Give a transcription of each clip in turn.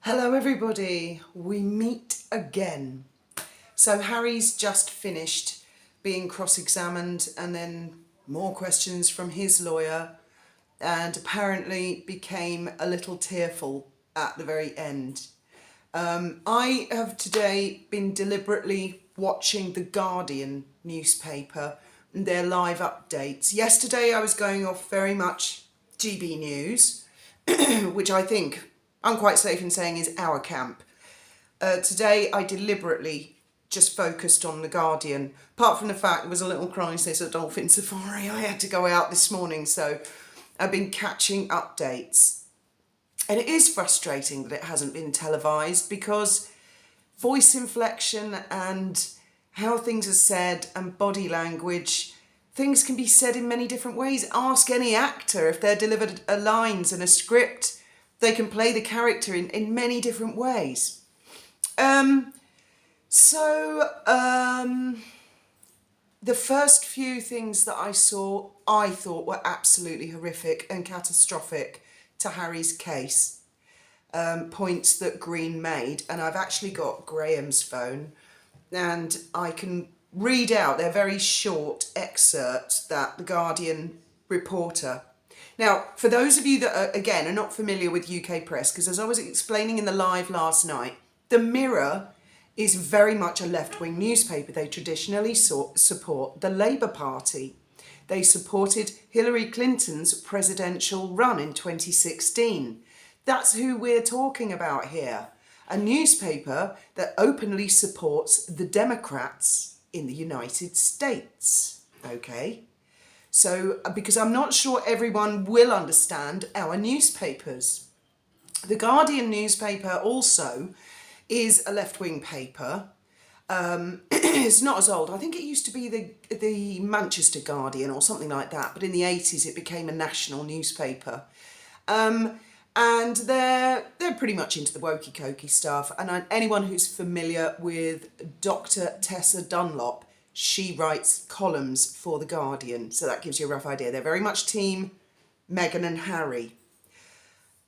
Hello everybody, we meet again. So Harry's just finished being cross-examined and then more questions from his lawyer, and apparently became a little tearful at the very end. I have today been deliberately watching the Guardian newspaper and their live updates. Yesterday I was going off very much GB News, which I think I'm quite safe in saying is our camp. Today I deliberately just focused on the Guardian. Apart from the fact there was a little crisis at Dolphin Safari, I had to go out this morning, so I've been catching updates. And it is frustrating that it hasn't been televised, because voice inflection and how things are said and body language, things can be said in many different ways. Ask any actor if they're delivered lines and a script. They can play the character in many different ways. The first few things that I saw, I thought were absolutely horrific and catastrophic to Harry's case. Points that Green made, and I've actually got Graham's phone, and I can read out their very short excerpts that the Guardian reporter. Now, for those of you that are not familiar with UK press, because as I was explaining in the live last night, the Mirror is very much a left-wing newspaper. They traditionally support the Labour Party. They supported Hillary Clinton's presidential run in 2016. That's who we're talking about here. A newspaper that openly supports the Democrats in the United States. Okay? So, because I'm not sure everyone will understand our newspapers. The Guardian newspaper also is a left-wing paper. It's not as old. I think it used to be the Manchester Guardian or something like that, but in the 80s it became a national newspaper. And they're pretty much into the wokey-cokey stuff. And anyone who's familiar with Dr. Tessa Dunlop, she writes columns for The Guardian, so that gives you a rough idea. They're very much team Meghan and Harry.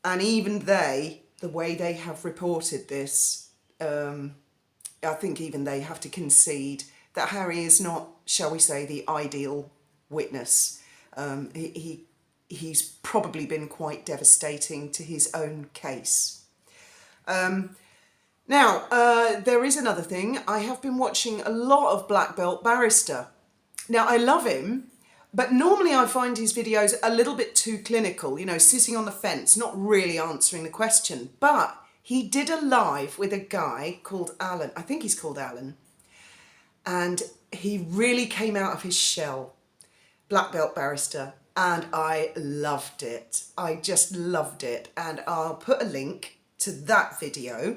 And even they, the way they have reported this, I think even they have to concede that Harry is not, shall we say, the ideal witness. He's probably been quite devastating to his own case. Now, there is another thing. I have been watching a lot of Blackbeltbarrister. Now, I love him, but normally I find his videos a little bit too clinical, you know, sitting on the fence, not really answering the question. But he did a live with a guy called Alan. I think he's called Alan. And he really came out of his shell, Blackbeltbarrister, and I loved it. I just loved it. And I'll put a link to that video,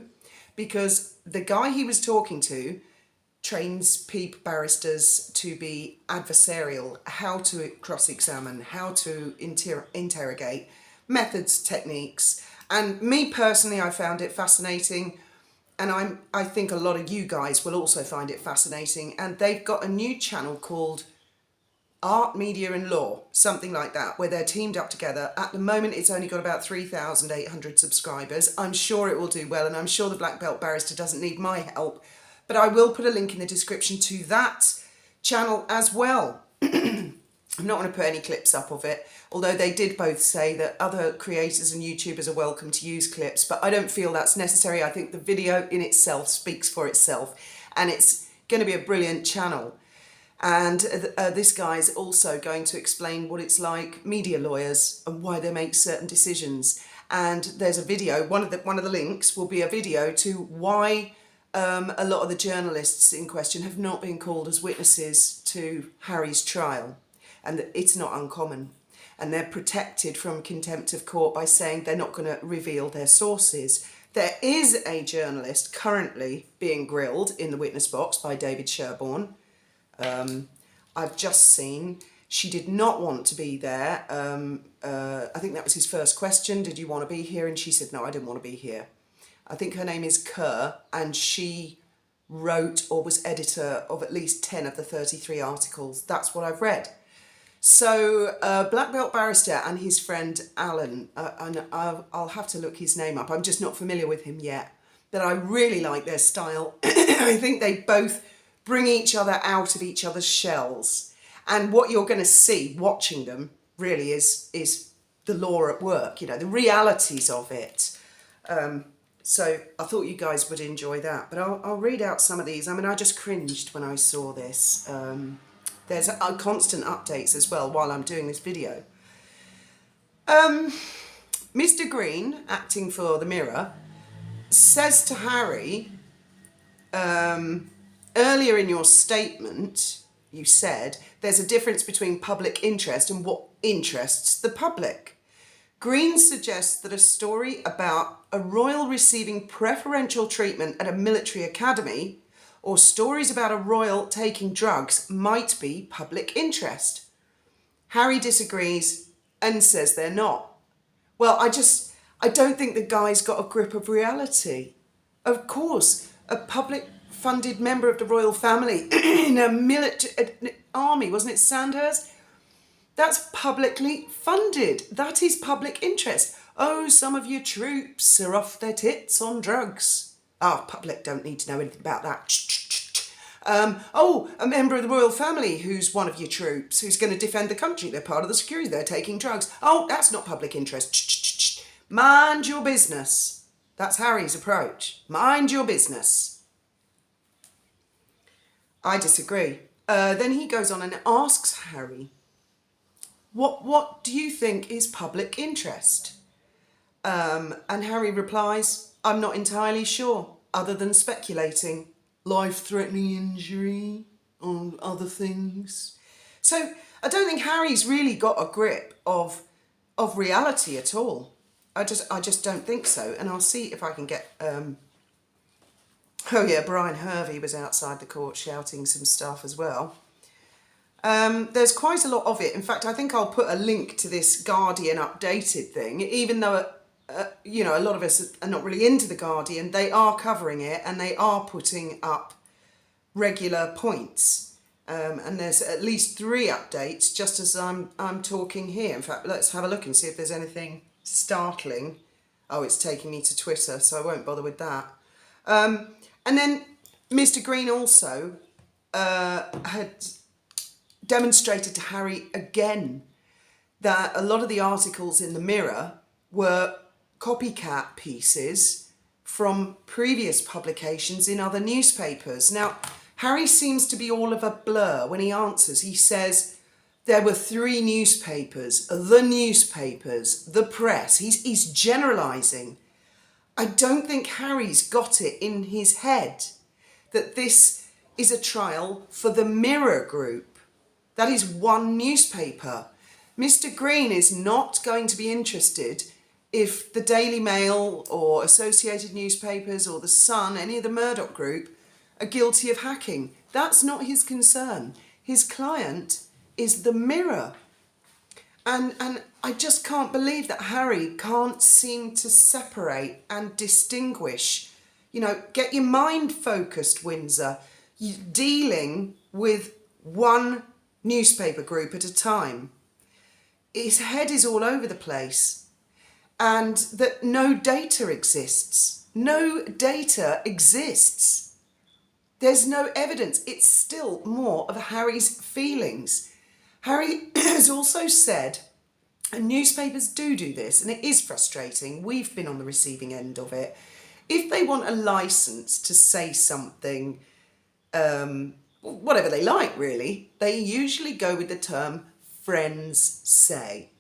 because the guy he was talking to trains barristers to be adversarial, how to cross-examine, how to interrogate, methods, techniques. And me personally, I found it fascinating, and I think a lot of you guys will also find it fascinating. And they've got a new channel called Art Media and Law, something like that, where they're teamed up together. At the moment, it's only got about 3,800 subscribers. I'm sure it will do well, and I'm sure the Blackbeltbarrister doesn't need my help. But I will put a link in the description to that channel as well. I'm not going to put any clips up of it, although they did both say that other creators and YouTubers are welcome to use clips, but I don't feel that's necessary. I think the video in itself speaks for itself, and it's going to be a brilliant channel. And this guy's also going to explain what it's like, media lawyers, and why they make certain decisions. And there's a video, one of the links will be a video to why a lot of the journalists in question have not been called as witnesses to Harry's trial. And it's not uncommon. And they're protected from contempt of court by saying they're not going to reveal their sources. There is a journalist currently being grilled in the witness box by David Sherborne. I've just seen, she did not want to be there. I think that was his first question. Did you want to be here? And she said, no, I didn't want to be here. I think her name is Kerr, and she wrote or was editor of at least 10 of the 33 articles. That's what I've read. So Black Belt Barrister and his friend Alan, and I'll have to look his name up, I'm just not familiar with him yet, but I really like their style. I think they both bring each other out of each other's shells, and what you're going to see watching them really is the law at work, you know, the realities of it. So I thought you guys would enjoy that, but I'll read out some of these. I mean, I just cringed when I saw this. There's constant updates as well while I'm doing this video. Mr. Green, acting for the Mirror, says to Harry, earlier in your statement, you said there's a difference between public interest and what interests the public. Green suggests that a story about a royal receiving preferential treatment at a military academy or stories about a royal taking drugs might be public interest. Harry disagrees and says they're not. Well, I don't think the guy's got a grip of reality. Of course, a public-funded member of the royal family in a military army, wasn't it Sandhurst? That's publicly funded. That is public interest. Oh, some of your troops are off their tits on drugs. Ah, public don't need to know anything about that. Oh, a member of the royal family who's one of your troops, who's going to defend the country. They're part of the security. They're taking drugs. Oh, that's not public interest. Mind your business. That's Harry's approach. Mind your business. I disagree. Then he goes on and asks Harry, what do you think is public interest? And Harry replies, I'm not entirely sure, other than speculating. Life-threatening injury on other things. So I don't think Harry's really got a grip of reality at all. I just don't think so. And I'll see if I can get... Oh yeah, Brian Hervey was outside the court shouting some stuff as well. There's quite a lot of it. In fact, I think I'll put a link to this Guardian updated thing, even though... you know, a lot of us are not really into the Guardian. They are covering it and they are putting up regular points. And there's at least 3 updates just as I'm talking here. In fact, let's have a look and see if there's anything startling. Oh, it's taking me to Twitter, so I won't bother with that. And then Mr. Green also had demonstrated to Harry again that a lot of the articles in the Mirror were copycat pieces from previous publications in other newspapers. Now, Harry seems to be all of a blur when he answers. He says there were 3 newspapers, the press. He's generalising. I don't think Harry's got it in his head that this is a trial for the Mirror Group. That is one newspaper. Mr. Green is not going to be interested if the Daily Mail or Associated Newspapers or The Sun, any of the Murdoch group, are guilty of hacking. That's not his concern. His client is the Mirror. And I just can't believe that Harry can't seem to separate and distinguish. You know, get your mind focused, Windsor. You're dealing with one newspaper group at a time. His head is all over the place. And that no data exists. No data exists. There's no evidence. It's still more of Harry's feelings. Harry has also said, and newspapers do this, and it is frustrating. We've been on the receiving end of it. If they want a licence to say something, whatever they like really, they usually go with the term friends say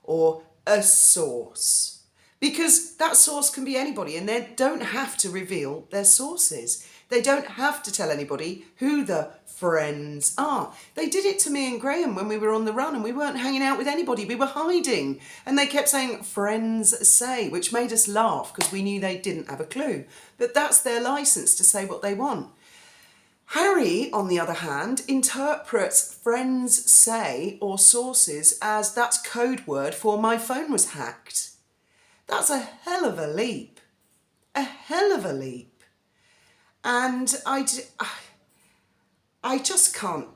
or a source, because that source can be anybody and they don't have to reveal their sources. They don't have to tell anybody who the friends are. They did it to me and Graham when we were on the run and we weren't hanging out with anybody. We were hiding and they kept saying friends say, which made us laugh because we knew they didn't have a clue. But that's their licence to say what they want. Harry, on the other hand, interprets friends say or sources as that's code word for my phone was hacked. That's a hell of a leap. A hell of a leap. And I just can't.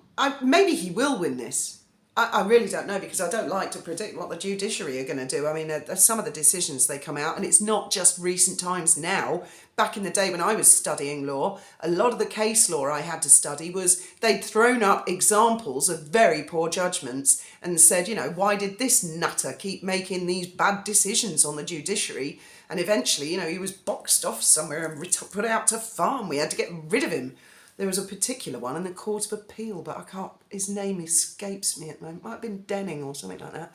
Maybe he will win this. I really don't know, because I don't like to predict what the judiciary are going to do. I mean, some of the decisions they come out, and it's not just recent times now. Back in the day when I was studying law, a lot of the case law I had to study was they'd thrown up examples of very poor judgments and said, why did this nutter keep making these bad decisions on the judiciary? And eventually, he was boxed off somewhere and put out to farm. We had to get rid of him. There was a particular one in the Court of Appeal, but I can't, his name escapes me at the moment. Might have been Denning or something like that.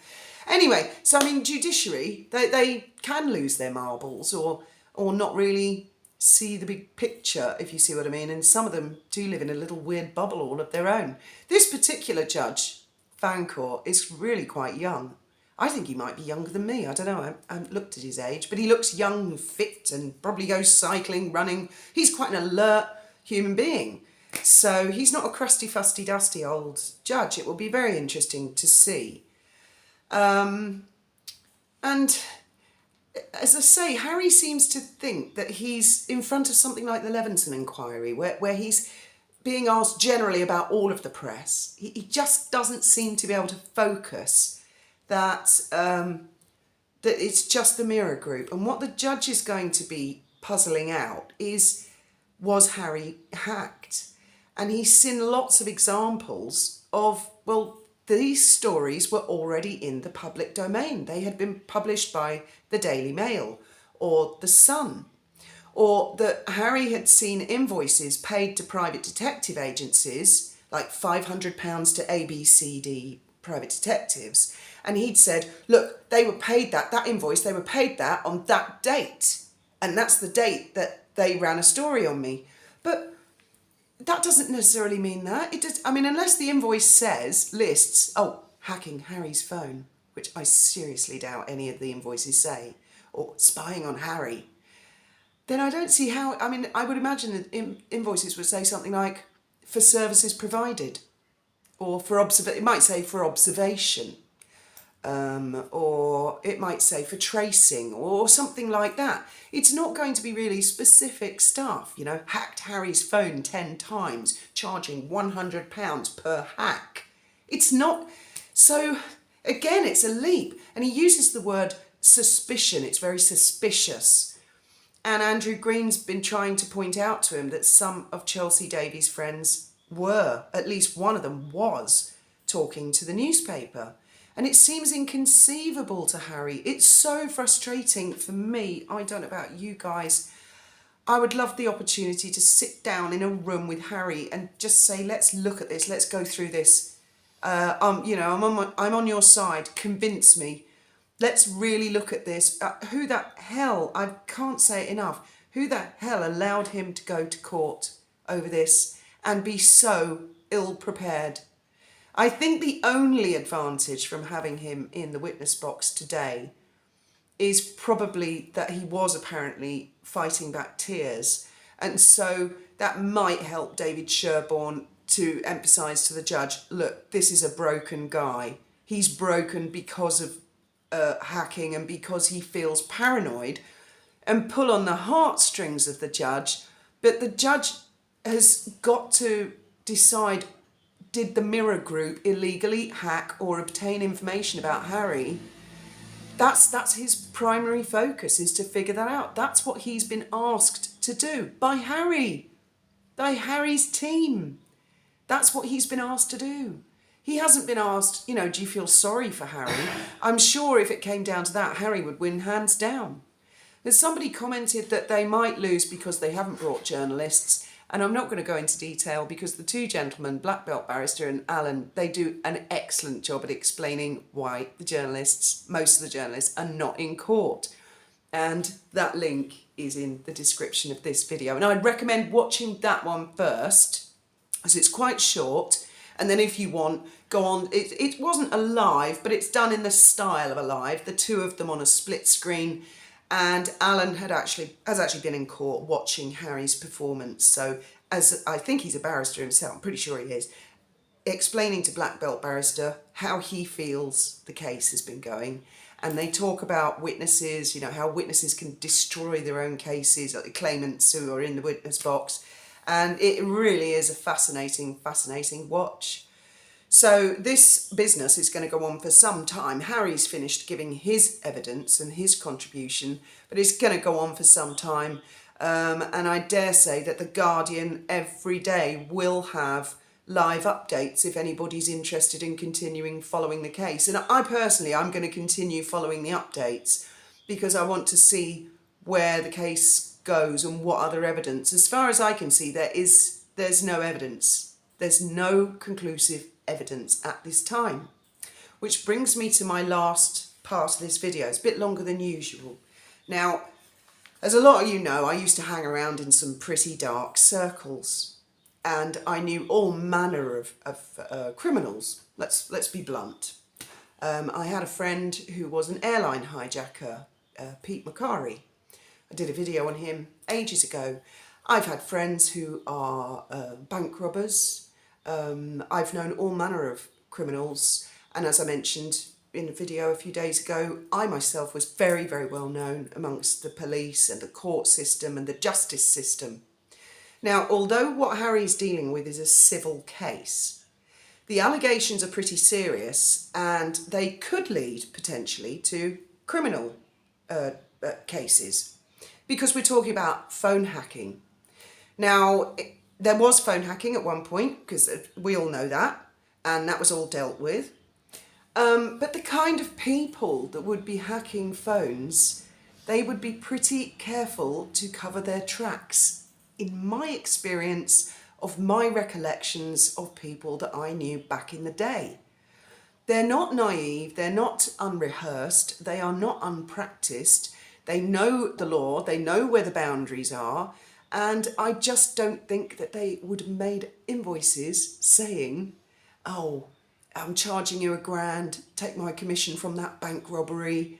Anyway, so I mean, judiciary, they can lose their marbles or not really see the big picture, if you see what I mean. And some of them do live in a little weird bubble all of their own. This particular judge, Fancourt, is really quite young. I think he might be younger than me. I don't know. I haven't looked at his age, but he looks young and fit and probably goes cycling, running. He's quite an alert human being. So he's not a crusty, fusty, dusty old judge. It will be very interesting to see. And as I say, Harry seems to think that he's in front of something like the Levinson inquiry, where he's being asked generally about all of the press. He just doesn't seem to be able to focus that it's just the Mirror Group. And what the judge is going to be puzzling out is, was Harry hacked? And he's seen lots of examples of, well, these stories were already in the public domain. They had been published by the Daily Mail or the Sun, or that Harry had seen invoices paid to private detective agencies, like £500 to ABCD private detectives. And he'd said, look, they were paid that invoice, they were paid that on that date. And that's the date that they ran a story on me. But that doesn't necessarily mean that. Unless the invoice lists, hacking Harry's phone, which I seriously doubt any of the invoices say, or spying on Harry, then I don't see how. I would imagine that invoices would say something like, for services provided, or it might say for observation, or it might say for tracing, or something like that. It's not going to be really specific stuff, hacked Harry's phone 10 times, charging £100 per hack. It's not. So again, it's a leap. And he uses the word suspicion. It's very suspicious. And Andrew Green's been trying to point out to him that some of Chelsea Davies' friends were, at least one of them was, talking to the newspaper. And it seems inconceivable to Harry. It's so frustrating for me. I don't know about you guys. I would love the opportunity to sit down in a room with Harry and just say, let's look at this. Let's go through this. I'm on your side. Convince me. Let's really look at this. Who the hell, I can't say it enough, who the hell allowed him to go to court over this and be so ill-prepared? I think the only advantage from having him in the witness box today is probably that he was apparently fighting back tears. And so that might help David Sherborne to emphasise to the judge, look, this is a broken guy. He's broken because of hacking and because he feels paranoid, and pull on the heartstrings of the judge. But the judge has got to decide, did the Mirror Group illegally hack or obtain information about Harry? That's his primary focus, is to figure that out. That's what he's been asked to do by Harry's team. That's what he's been asked to do. He hasn't been asked, do you feel sorry for Harry? I'm sure if it came down to that, Harry would win hands down. There's somebody commented that they might lose because they haven't brought journalists. And I'm not going to go into detail because the two gentlemen, Black Belt Barrister and Alan, they do an excellent job at explaining why most of the journalists are not in court. And that link is in the description of this video. And I'd recommend watching that one first, as it's quite short. And then if you want, go on. It wasn't a live, but it's done in the style of a live. The two of them on a split screen. And Alan has actually been in court watching Harry's performance. So, as I think he's a barrister himself, I'm pretty sure he is, explaining to Black Belt Barrister how he feels the case has been going. And they talk about witnesses, how witnesses can destroy their own cases, like the claimants who are in the witness box. And it really is a fascinating watch. So this business is going to go on for some time. Harry's finished giving his evidence and his contribution, but it's going to go on for some time. And I dare say that The Guardian every day will have live updates if anybody's interested in continuing following the case. And I personally, I'm going to continue following the updates because I want to see where the case goes and what other evidence. As far as I can see, there's no evidence. There's no conclusive evidence at this time. Which brings me to my last part of this video. It's a bit longer than usual. Now, as a lot of you know, I used to hang around in some pretty dark circles. And I knew all manner of criminals. Let's be blunt. I had a friend who was an airline hijacker, Pete McCarry. I did a video on him ages ago. I've had friends who are bank robbers. I've known all manner of criminals. And as I mentioned in a video a few days ago, I myself was very, very well known amongst the police and the court system and the justice system. Now, although what Harry's dealing with is a civil case, the allegations are pretty serious and they could lead potentially to criminal cases because we're talking about phone hacking. Now, there was phone hacking at one point because we all know that, and that was all dealt with. But the kind of people that would be hacking phones, they would be pretty careful to cover their tracks. In my experience of my recollections of people that I knew back in the day. They're not naive, they're not unrehearsed, they are not unpracticed, they know the law, they know where the boundaries are, and I just don't think that they would have made invoices saying, oh, I'm charging you £1,000, take my commission from that bank robbery.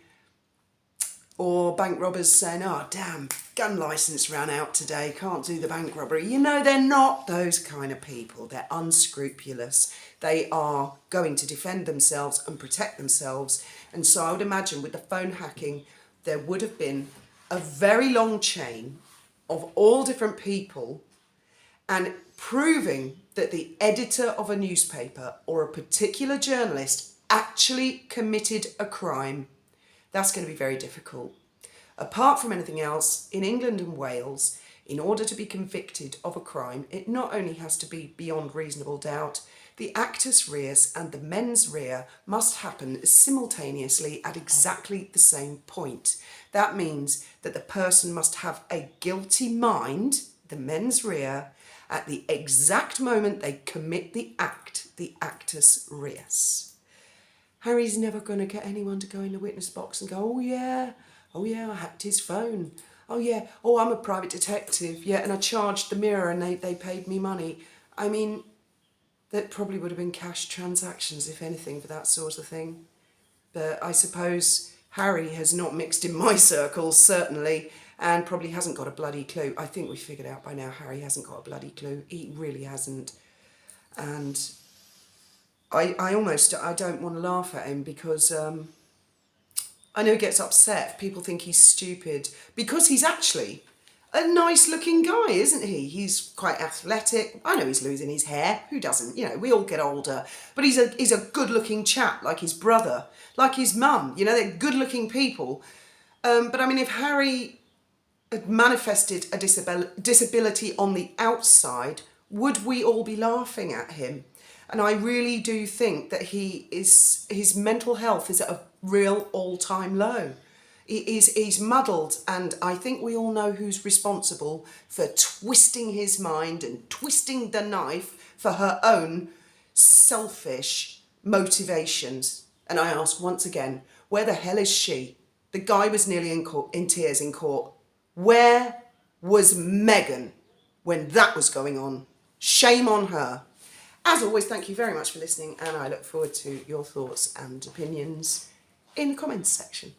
Or bank robbers saying, oh, damn, gun licence ran out today, can't do the bank robbery. You know, they're not those kind of people. They're unscrupulous. They are going to defend themselves and protect themselves. And so I would imagine with the phone hacking, there would have been a very long chain of all different people and proving that the editor of a newspaper or a particular journalist actually committed a crime. That's going to be very difficult. Apart from anything else, in England and Wales, in order to be convicted of a crime, it not only has to be beyond reasonable doubt, the actus reus and the mens rea must happen simultaneously at exactly the same point. That means that the person must have a guilty mind, the mens rea, at the exact moment they commit the act, the actus reus. Harry's never going to get anyone to go in the witness box and go, oh yeah, I hacked his phone. Oh yeah, oh, I'm a private detective. Yeah, and I charged the Mirror and they paid me money. I mean, that probably would have been cash transactions, if anything, for that sort of thing. But I suppose Harry has not mixed in my circles, certainly, and probably hasn't got a bloody clue. I think we figured out by now Harry hasn't got a bloody clue. He really hasn't. And I don't want to laugh at him because I know he gets upset if people think he's stupid because he's actually a nice looking guy, isn't he? He's quite athletic. I know he's losing his hair. Who doesn't? You know, we all get older. But he's a good looking chap, like his brother, like his mum. You know, they're good looking people. But I mean, if Harry had manifested a disability on the outside, would we all be laughing at him? And I really do think that his mental health is at a real all-time low. He's muddled, and I think we all know who's responsible for twisting his mind and twisting the knife for her own selfish motivations. And I ask once again, where the hell is she? The guy was nearly in tears in court. Where was Meghan when that was going on? Shame on her. As always, thank you very much for listening, and I look forward to your thoughts and opinions in the comments section.